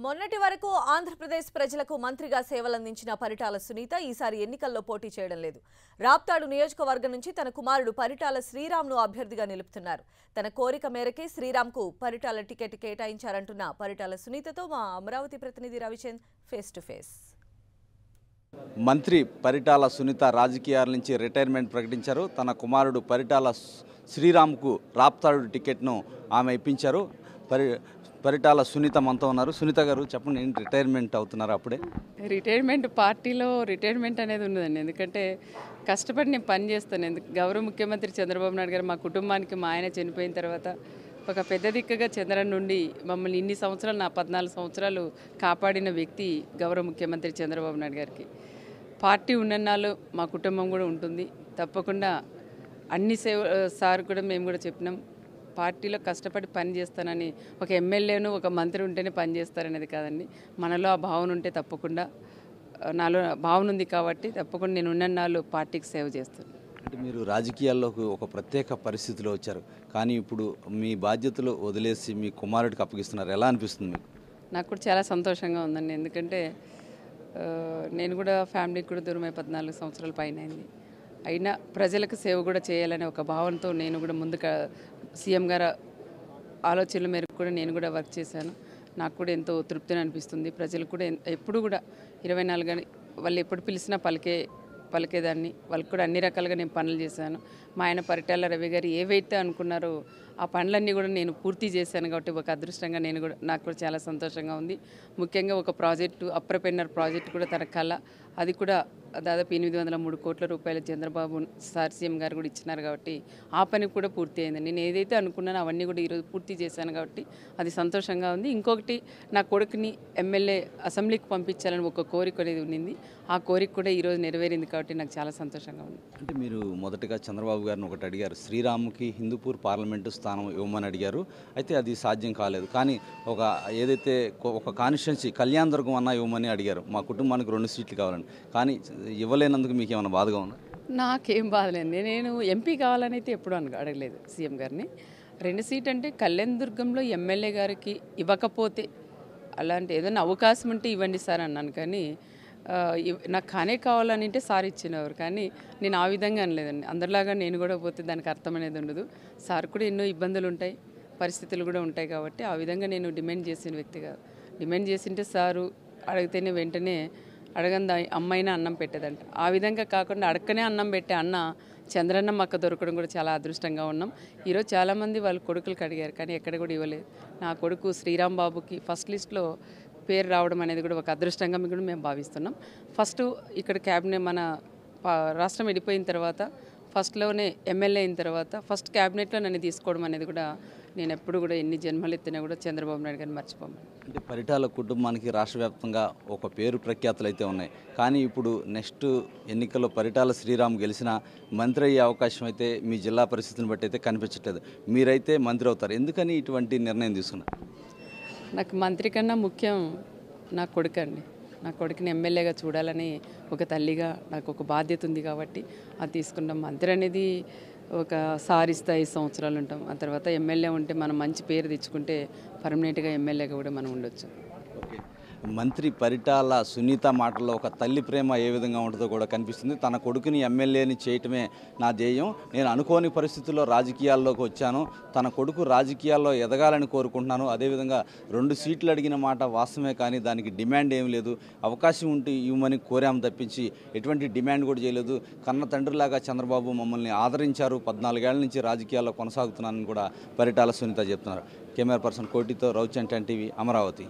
మొన్నటి వరకు ఆంధ్రప్రదేశ్ ప్రజలకు మంత్రిగా సేవలందించిన పరిటాల సునీత ఈసారి ఎన్నికల్లో పోటీ చేయడం లేదు. రాప్తాడు నియోజకవర్గం నుంచి తన కుమారుడు పరిటాల శ్రీరామ్ను అభ్యర్థిగా నిలుపుతున్నారు. తన కోరిక మేరకే శ్రీరామ్కు పరిటాల టికెట్ కేటాయించారంటున్న పరిటాల సునీతతో మా అమరావతి ప్రతినిధి రవిచంద్ ఫేస్ టు ఫేస్. మంత్రి పరిటాల సునీత రాజకీయాల నుంచి రిటైర్మెంట్ ప్రకటించారు. తన కుమారుడు పరిటాల శ్రీరామ్కు రాప్తాడు టికెట్ను ఆమె ఇప్పించారు. పరిటాల సునీత మనతో ఉన్నారు. సునీత గారు చెప్పండి, ఏంటి రిటైర్మెంట్ అవుతున్నారు? అప్పుడే రిటైర్మెంట్ పార్టీలో రిటైర్మెంట్ అనేది ఉన్నదండి. ఎందుకంటే కష్టపడి నేను పని చేస్తాను. గౌరవ ముఖ్యమంత్రి చంద్రబాబు నాయుడు గారు మా కుటుంబానికి మా ఆయన చనిపోయిన తర్వాత ఒక పెద్ద దిక్కుగా చంద్రన్ నుండి మమ్మల్ని ఇన్ని సంవత్సరాలు, నా 14 సంవత్సరాలు కాపాడిన వ్యక్తి గౌరవ ముఖ్యమంత్రి చంద్రబాబు నాయుడు గారికి. పార్టీ ఉన్నన్నాళ్ళు మా కుటుంబం కూడా ఉంటుంది. తప్పకుండా అన్ని సార్ కూడా మేము కూడా చెప్పినాం, పార్టీలో కష్టపడి పని చేస్తానని. ఒక ఎమ్మెల్యేను ఒక మంత్రి ఉంటేనే పని చేస్తారనేది కాదండి, మనలో ఆ భావన ఉంటే తప్పకుండా, నాలో భావన ఉంది కాబట్టి తప్పకుండా నేను ఉన్నన్నాళ్ళు పార్టీకి సేవ చేస్తాను. అంటే మీరు రాజకీయాల్లోకి ఒక ప్రత్యేక పరిస్థితిలో వచ్చారు, కానీ ఇప్పుడు మీ బాధ్యతలు వదిలేసి మీ కుమారుడికి అప్పగిస్తున్నారు. ఎలా అనిపిస్తుంది మీకు? నాకు కూడా చాలా సంతోషంగా ఉందండి. ఎందుకంటే నేను కూడా ఫ్యామిలీకి కూడా దూరమై 14 సంవత్సరాల పైన అయింది. అయినా ప్రజలకు సేవ కూడా చేయాలనే ఒక భావనతో నేను కూడా ముందుగా సీఎం గారు ఆలోచనల మేరకు కూడా నేను కూడా వర్క్ చేశాను. నాకు కూడా ఎంతో తృప్తిని అనిపిస్తుంది. ప్రజలు కూడా ఎప్పుడు కూడా 24 గంటలు వాళ్ళు ఎప్పుడు పిలిచినా పలికేదాన్ని. వాళ్ళకి కూడా అన్ని రకాలుగా నేను పనులు చేశాను. మా ఆయన పరిటాల రవి గారు ఏవైతే అనుకున్నారో ఆ పనులన్నీ కూడా నేను పూర్తి చేశాను. కాబట్టి ఒక అదృష్టంగా నాకు కూడా చాలా సంతోషంగా ఉంది. ముఖ్యంగా ఒక ప్రాజెక్టు, అప్పర్ పెన్నర్ ప్రాజెక్టు కూడా తన కళ, అది కూడా దాదాపు 803 కోట్ల రూపాయలు చంద్రబాబు సార్ సీఎం గారు కూడా ఇచ్చినారు. కాబట్టి ఆ పని కూడా పూర్తి అయింది. నేను ఏదైతే అనుకున్నానో అవన్నీ కూడా ఈరోజు పూర్తి చేశాను. కాబట్టి అది సంతోషంగా ఉంది. ఇంకొకటి, నా కొడుకుని ఎమ్మెల్యే అసెంబ్లీకి పంపించాలని ఒక కోరిక అనేది ఉండింది. ఆ కోరిక కూడా ఈరోజు నెరవేరింది. కాబట్టి నాకు చాలా సంతోషంగా ఉంది. అంటే మీరు మొదటగా చంద్రబాబు గారిని ఒకటి అడిగారు, శ్రీరామ్కి హిందూపూర్ పార్లమెంటు స్థానం ఇవ్వమని అడిగారు. అయితే అది సాధ్యం కాలేదు. కానీ ఏదైతే ఒక కాన్స్టిట్యున్సీ కళ్యాణ దుర్గం అన్నా ఇవ్వమని అడిగారు. మా కుటుంబానికి 2 సీట్లు కావాలని. కానీ ఇవ్వలేనందుకు మీకు ఏమైనా బాధగా ఉందా? నాకేం బాధలేదు. నేను ఎంపీ కావాలని అయితే ఎప్పుడు అడగలేదు సీఎం గారిని. 2 సీట్ అంటే కళ్యాణ దుర్గంలో ఎమ్మెల్యే గారికి ఇవ్వకపోతే, అలాంటి ఏదైనా అవకాశం ఉంటే ఇవ్వండి సార్ అన్నాను. కానీ నాకు కావాలని అంటే సార్ ఇచ్చినవారు. కానీ నేను ఆ విధంగా అనలేదండి. అందరిలాగా నేను కూడా పోతే దానికి అర్థం అనేది ఉండదు. సార్ కూడా ఎన్నో ఇబ్బందులు ఉంటాయి, పరిస్థితులు కూడా ఉంటాయి. కాబట్టి ఆ విధంగా నేను డిమాండ్ చేసిన వ్యక్తి కాదు. డిమాండ్ చేసింటే సారు అడిగితేనే వెంటనే అడగంది అమ్మైనా అన్నం పెట్టేదంట. ఆ విధంగా కాకుండా అడక్కనే అన్నం పెట్టే అన్న చంద్రన్న మాకు దొరకడం కూడా చాలా అదృష్టంగా ఉన్నాం. ఈరోజు చాలామంది వాళ్ళ కొడుకులకు అడిగారు, కానీ ఎక్కడ కూడా ఇవ్వలేదు. నా కొడుకు శ్రీరామ్ బాబుకి ఫస్ట్ లిస్ట్లో పేరు రావడం అనేది కూడా ఒక అదృష్టంగా కూడా మేము భావిస్తున్నాం. ఫస్ట్ ఇక్కడ క్యాబినెట్ మన రాష్ట్రం విడిపోయిన తర్వాత ఫస్ట్లోనే ఎమ్మెల్యే అయిన తర్వాత ఫస్ట్ క్యాబినెట్లో నన్ను తీసుకోవడం అనేది కూడా నేను ఎప్పుడు కూడా ఎన్ని జన్మలు ఎత్తినా కూడా చంద్రబాబు నాయుడు గారిని మర్చిపోము. అంటే పరిటాల కుటుంబానికి రాష్ట్ర వ్యాప్తంగా ఒక పేరు ప్రఖ్యాతులు అయితే ఉన్నాయి. కానీ ఇప్పుడు నెక్స్ట్ ఎన్నికల్లో పరిటాల శ్రీరామ్ గెలిచిన మంత్రి అయ్యే అవకాశం అయితే మీ జిల్లా పరిస్థితిని బట్టి అయితే కనిపించట్లేదు. మీరైతే మంత్రి అవుతారు. ఎందుకని ఇటువంటి నిర్ణయం తీసుకున్నారు? నాకు మంత్రి కన్నా ముఖ్యం నా కొడుకు అండి. నా కొడుకుని ఎమ్మెల్యేగా చూడాలని ఒక తల్లిగా నాకు ఒక బాధ్యత ఉంది. కాబట్టి అది తీసుకున్నాం. మంత్రి అనేది ఒక సారిస్తే 5 సంవత్సరాలు ఉంటాం. ఆ తర్వాత ఎమ్మెల్యే ఉంటే మనం మంచి పేరు తెచ్చుకుంటే పర్మనెంట్గా ఎమ్మెల్యేగా కూడా మనం ఉండొచ్చు. ఓకే, మంత్రి పరిటాల సునీత మాటల్లో ఒక తల్లి ప్రేమ ఏ విధంగా ఉంటుందో కూడా కనిపిస్తుంది. తన కొడుకుని ఎమ్మెల్యేని చేయటమే నా ధ్యేయం. నేను అనుకోని పరిస్థితుల్లో రాజకీయాల్లోకి వచ్చాను. తన కొడుకు రాజకీయాల్లో ఎదగాలని కోరుకుంటున్నాను. అదేవిధంగా 2 సీట్లు అడిగిన మాట వాస్తవమే, కానీ దానికి డిమాండ్ ఏం లేదు. అవకాశం ఉంటే ఇవ్వమని కోరాము తప్పించి ఎటువంటి డిమాండ్ కూడా చేయలేదు. కన్న తండ్రిలాగా చంద్రబాబు మమ్మల్ని ఆదరించారు. 14 ఏళ్ల నుంచి రాజకీయాల్లో కొనసాగుతున్నానని కూడా పరిటాల సునీత చెప్తున్నారు. కెమెరా పర్సన్ కోటితో రవిచంద్, టీవీ, అమరావతి.